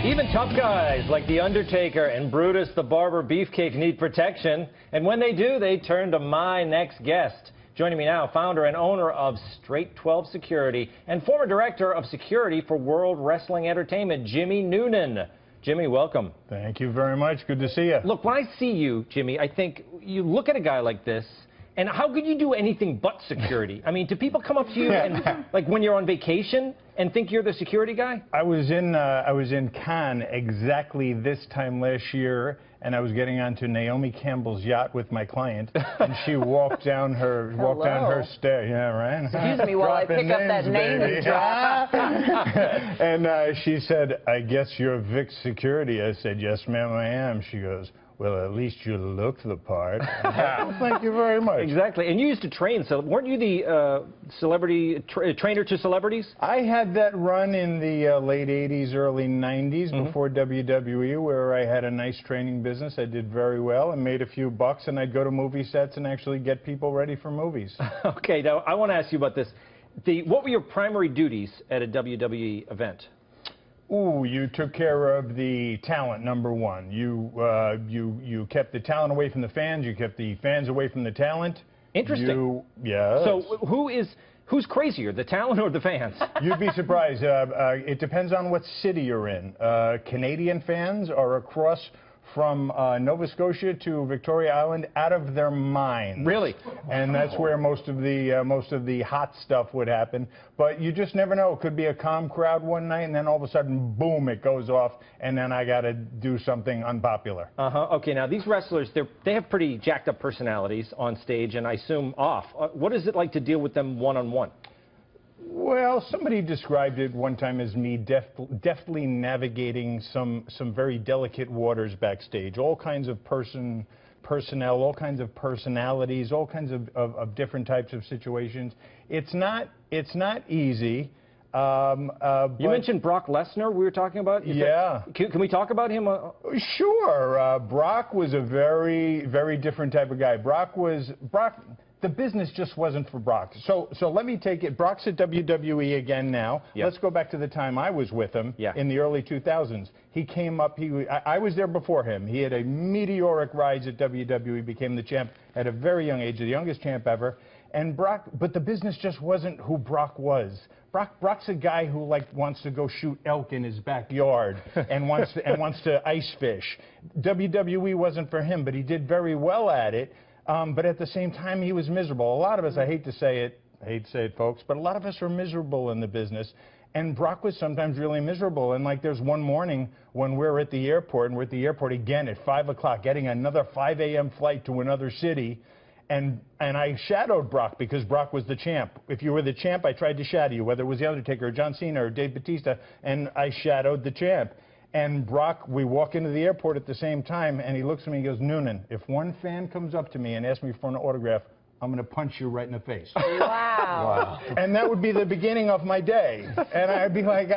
Even tough guys like The Undertaker and Brutus the Barber Beefcake need protection. And when they do, they turn to my next guest. Joining me now, founder and owner of Straight 12 Security and former director of security for World Wrestling Entertainment, Jimmy Noonan. Jimmy, welcome. Thank you very much. Good to see you. Look, when I see you, Jimmy, I think you look at a guy like this, and how could you do anything but security? I mean, do people come up to you and, like, when you're on vacation and think you're the security guy? I was in Cannes exactly this time last year, and I was getting onto Naomi Campbell's yacht with my client, and she walked down her stair. Yeah, right. Excuse me while I pick up that name and drop. And she said, "I guess you're Vic Security." I said, "Yes, ma'am, I am." She goes, "Well, at least you look the part." Thank you very much. Exactly. And you used to train, so weren't you the celebrity trainer to celebrities? I had that run in the late 80s, early 90s, before WWE, where I had a nice training business. I did very well and made a few bucks, and I'd go to movie sets and actually get people ready for movies. Okay, now I want to ask you about this. What were your primary duties at a WWE event? Ooh, you took care of the talent, number one. You kept the talent away from the fans. You kept the fans away from the talent. Interesting. Yeah. So who's crazier, the talent or the fans? You'd be surprised. It depends on what city you're in. Canadian fans are across from Nova Scotia to Victoria Island out of their minds. Really? And that's where most of the hot stuff would happen. But you just never know. It could be a calm crowd one night, and then all of a sudden, boom, it goes off, and then I got to do something unpopular. Okay, now these wrestlers, they have pretty jacked up personalities on stage, and I assume off. What is it like to deal with them one-on-one? Well, somebody described it one time as me deftly navigating some very delicate waters backstage. All kinds of personnel, all kinds of personalities, all kinds of different types of situations. It's not easy. You mentioned Brock Lesnar we were talking about? Yeah. Can we talk about him? Sure. Brock was a very, very different type of guy. The business just wasn't for Brock. So let me take it. Brock's at WWE again now. Yep. Let's go back to the time I was with him in the early 2000s. He came up. I was there before him. He had a meteoric rise at WWE, became the champ at a very young age, the youngest champ ever. And but the business just wasn't who Brock was. Brock's a guy who wants to go shoot elk in his backyard and wants to ice fish. WWE wasn't for him, but he did very well at it. But at the same time, he was miserable. A lot of us, I hate to say it, folks, but a lot of us are miserable in the business. And Brock was sometimes really miserable. And there's one morning when we're at the airport, and we're at the airport again at 5 o'clock, getting another 5 a.m. flight to another city. And I shadowed Brock because Brock was the champ. If you were the champ, I tried to shadow you, whether it was The Undertaker or John Cena or Dave Bautista, and I shadowed the champ. And Brock, we walk into the airport at the same time, and he looks at me and goes, "Noonan, if one fan comes up to me and asks me for an autograph, I'm going to punch you right in the face." Wow. And that would be the beginning of my day. And I'd be like,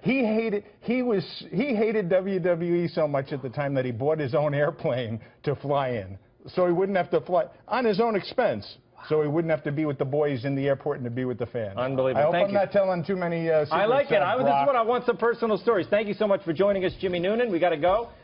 he hated WWE so much at the time that he bought his own airplane to fly in. So he wouldn't have to fly on his own expense. So he wouldn't have to be with the boys in the airport and to be with the fans. Unbelievable. I hope I'm not telling too many secrets. I like it. This is what I want, some personal stories. Thank you so much for joining us, Jimmy Noonan. We got to go.